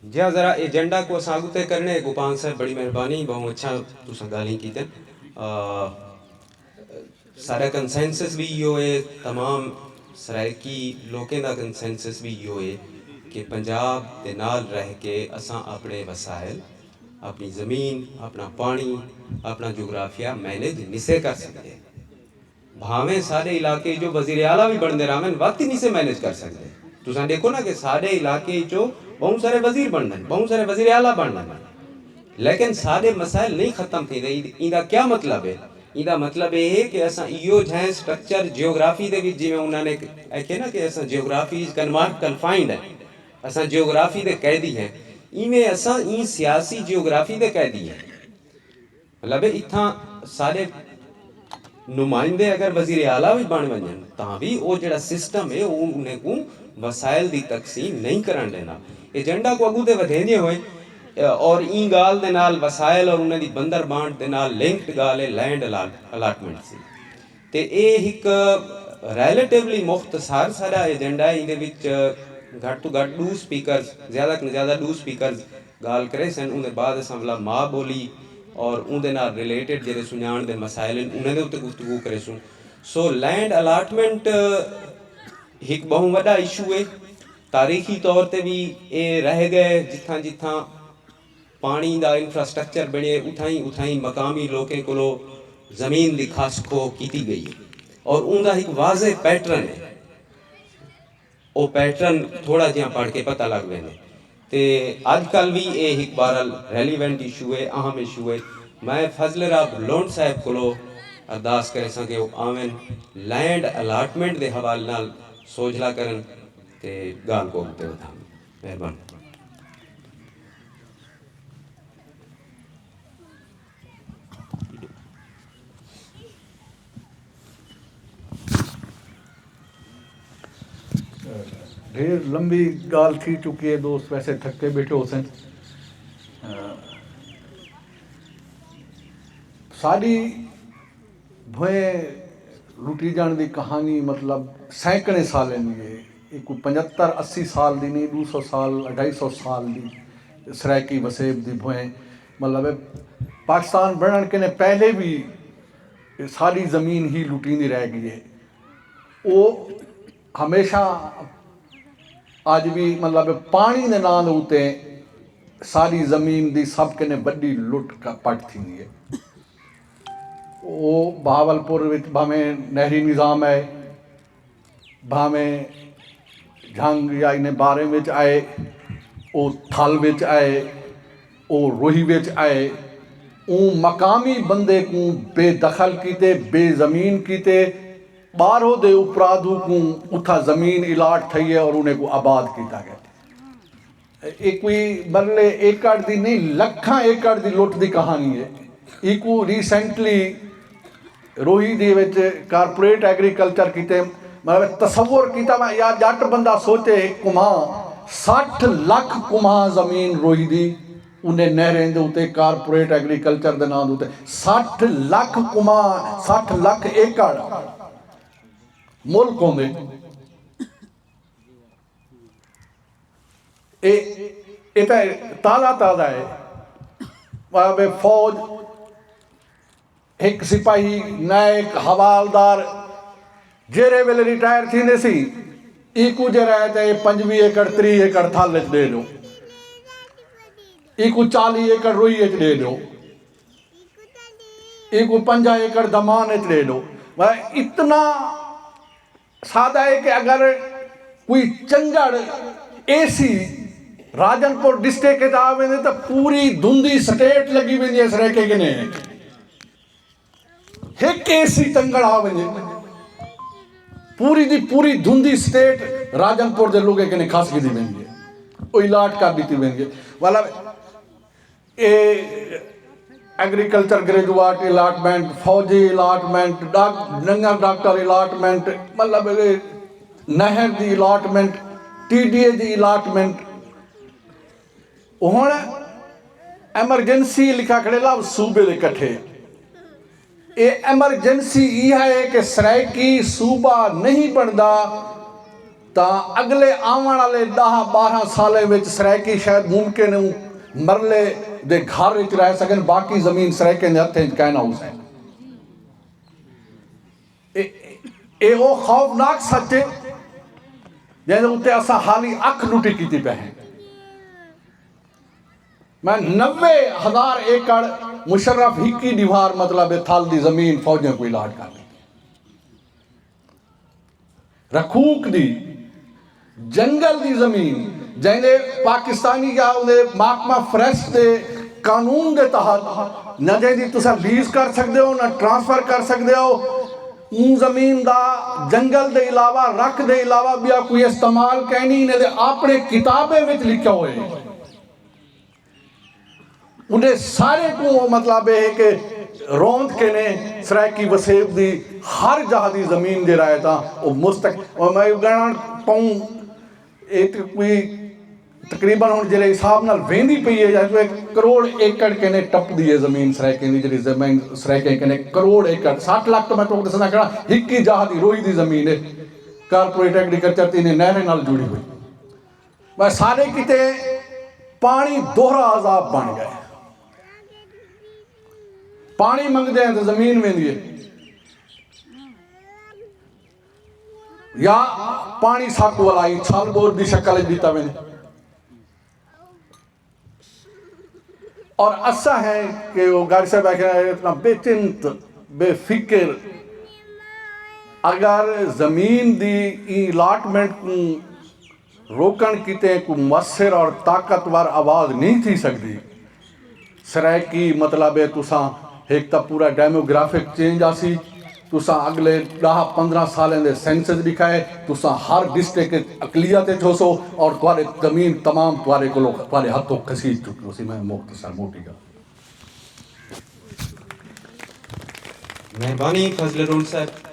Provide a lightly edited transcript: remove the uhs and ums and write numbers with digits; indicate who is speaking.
Speaker 1: जिया ज़रा एजेंडा को असां अॻिते करने गुपान साहब बड़ी मेहरबानी बहुत अच्छा तुसां ॻाल्हियूं कीतन सारा कंसेंसस भी इहो है तमाम सराइकी लोकें दा कंसेंसस भी इहो है कि पंजाब दे नाल रह के असां अपने वसाइल अपनी ज़मीन अपना पानी अपना जोग्राफिया मैनेज निसे कर सकते भावें सारे इलाके जो वजीर आला भी बनते रहन वक्त ही नहीं से मैनेज कर सकते तुसां देखो ना कि सारे इलाके जो बहुत सारे वजीर बनते बहुत सारे वजीर आला बनते लेकिन सारे मसाइल नहीं ख़त्म थी इंदा क्या मतलब है इंदा मतलब ये है कि असां इहो जैं स्ट्रक्चर जियोग्राफी दे विच जिवें उन्होंने आखे ना कि असां जियोग्राफी इज कन्फाइंड है असां जियोग्राफी दे कैदी हैं इवें असां ई सियासी जियोग्राफी दे कैदी हैं मतलब इत्थां सारे नुमाइंदे अगर वजीर आला भी बन वजन तां भी वो जड़ा सिस्टम है वो उन्हें को वसाइल दी तकसीम नहीं करन देना एजेंडा को अगू ते वधेंदे होए और ई गाल दे नाल वसाइल और उन्हें दी बंदर बांट दे नाल लिंक्ड गाल है लैंड अलाटमेंट सी ते ए एक रिलेटिवली मुख्तसर सारा एजेंडा है इहदे विच घट तो घट 2 स्पीकर्स ज़्यादा तो ज़्यादा 2 स्पीकर्स गाल करे सन उन्हें बाद असां माँ बोली और उनके नाल रिलेटेड जेडे सुञाण दे मसाइल उन्हें दे उत्ते गुफ्तगू करे सुन सो लैंड अलाटमेंट एक बहुत वड्डा इशू है तारीखी तौर ते भी ये रह गए जिथां जिथां पानी दा इंफ्रास्ट्रक्चर बने उठाई मकामी लोगों को ज़मीन की खास खो की गई और उनका एक वाज़े पैटर्न है वो पैटर्न थोड़ा जिहा पढ़ के पता लग वेंदे ते आजकल भी ये एक बारल रेलीवेंट इशू है अहम इशू है मैं फजल रब लोन साहब को अरदास करे सके वो आवन लैंड अलाटमेंट के हवाले नाल सोचला करन ते गाल को अॻिते वधान मेहरबानी
Speaker 2: ढेर लंबी गाल थी चुकी है दोस्त वैसे थके बैठे हो सन साड़ी भुए लुटी जाने की कहानी मतलब सैकड़े साल है एक 75-80 साल दी नहीं 200 साल 250 साल दी सराइकी वसेब दी भुए मतलब पाकिस्तान बनने के पहले भी सारी ज़मीन ही लुटींदी रह गई है वो हमेशा आज भी मतलब पानी के नाम उत्ते सारी ज़मीन की सब कने बड़ी लुट पट थी है वो बहावलपुर भावें नहरी निज़ाम है भावें झंग या इन बारे में आए वो थल में आए वो रोही में आए वो मकामी बंदे को बेदखल किते बेज़मीन किते बारों दे उपराधू को उथा ज़मीन इलाट थी है और उन्हें को आबाद किया गया एक कोई मरले एकड़ दी नहीं लखा एकड़ दी लुट दी कहानी है एक रिसेंटली रोही दे विच कारपोरेट एग्रीकल्चर किते मतलब तस्वुर किया यार जट बंदा सोचे कुमा 60 लाख कुमा ज़मीन रोही दी उन्हें नहरें दे उत्ते कारपोरेट एग्रीकल्चर दे नाम उत्ते 60 लाख कुमा 60 लाख एकड़ मुल्क होंगे ये ताज़ा है फौज एक सिपाही नायक हवालदार जेरे वेले रिटायर थींदे सी इकू जरा है 25 एकड़ 30 एकड़ थल दे दो इकू 40 एकड़ रोई दे दो इकू 5 एकड़ दमान दे दो इतना सादा है कि अगर कोई चंगड़ एसी राजनपुर डिस्ट्रिक्ट के आ वेंदे तो पूरी धुंधी स्टेट लगी वेंदी है सरेके के ने एक एसी चंगड़ आ वेंदे पूरी दी पूरी धुंधी स्टेट राजनपुर के लोगे के ने खास की दी वेंदी है वो इलाट कर दी वेंदी है वाला ए एग्रीकल्चर ग्रेजुएट अलाटमेंट फौजी अलाटमेंट नंगा डॉक्टर अलाटमेंट मतलब नहर की अलाटमेंट TDA की अलाटमेंट हुण एमरजेंसी लिखा खड़े ला सूबे के कट्ठे ये एमरजेंसी यह है कि सराइकी सूबा नहीं बनता ਤਾਂ ਅਗਲੇ ਆਉਣ ਵਾਲੇ 10-12 ਸਾਲਾਂ ਵਿੱਚ ਸਰਾਇਕੀ ਸ਼ਾਇਦ ਮੁਮਕਿਨ ਨੂੰ ਮਰਲੇ ਦੇ ਘਰ ਵਿੱਚ ਰਹਿ ਸਕਣ, ਬਾਕੀ ਜ਼ਮੀਨ ਸਰਾਇਕੀ ਦੇ ਹੱਥਾਂ 'ਚ ਕਹਿਣਾ ਹਾਊਸ ਹੈ। ਇਹ ਉਹ ਖੌਫਨਾਕ ਸੱਚ ਹੈ ਜਿਹਦੇ ਉੱਤੇ ਅਸਾਂ ਹਾਲੀ ਅੱਖ ਲੁੱਟੀ ਕੀਤੀ ਪਏ ਹਾਂ। मैं 90,000 एकड़ मुशर्रफ हिक्की दीवार मतलब थल दी जमीन फौजें को इलाट कर दी, रखूक दी जंगल दी जमीन जिन्हें पाकिस्तानी या महकमा फॉरेस्ट के कानून के तहत न जिंदी तुसा लीज कर सकते हो न ट्रांसफर कर सकते हो। जमीन का जंगल के अलावा रख के अलावा भी कोई इस्तेमाल कहनी ने अपने किताबें में लिखा हुए उन्हें सारे को मतलब है कि रौंद के ने सरायकी वसेब दी हर जहाँ की जमीन दे रहा था वो मुस्तक और मैं गणना पाऊँ एक कोई तकरीबन हम जिले हिसाब नाल वेंदी पई है जैसे 1 करोड़ एकड़ के ने टप दी है जमीन सरायकी दी जी जमीन सरायकी के ने 1 करोड़ एकड़ 60 लाख तो मैं तो दसना कहना हिक्की जहाँ की रोई दी जमीन है कारपोरेट एग्रीकल्चर ती ने नहरें नाल जुड़ी हुई। मैं सारे किते पानी दोहरा अजाब बन गए, पानी मंगते हैं तो जमीन में दिए या पानी साकू वाला छाल बोर की शक्ल दीता मैंने। और ऐसा है कि वो गाड़ी से बैठे इतना बेचिंत बेफिक्र अगर जमीन दी अलाटमेंट को रोकन किते को मुअस्सर और ताकतवर आवाज़ नहीं थी सकती। सरायकी मतलब है तुसा एक तो पूरा डेमोग्राफिक चेंज आसी, तुसा अगले 10-15 सालें दे सेंसस दिखाए, तुसा हर डिस्ट्रिक्ट अकलियत होसो और तुम्हारे जमीन तमाम तुम्हारे को तुम्हारे हाथों खसीद चुकी हो सी। मैं मुख्तसर मोटी का
Speaker 1: मेहरबानी फजल साहब।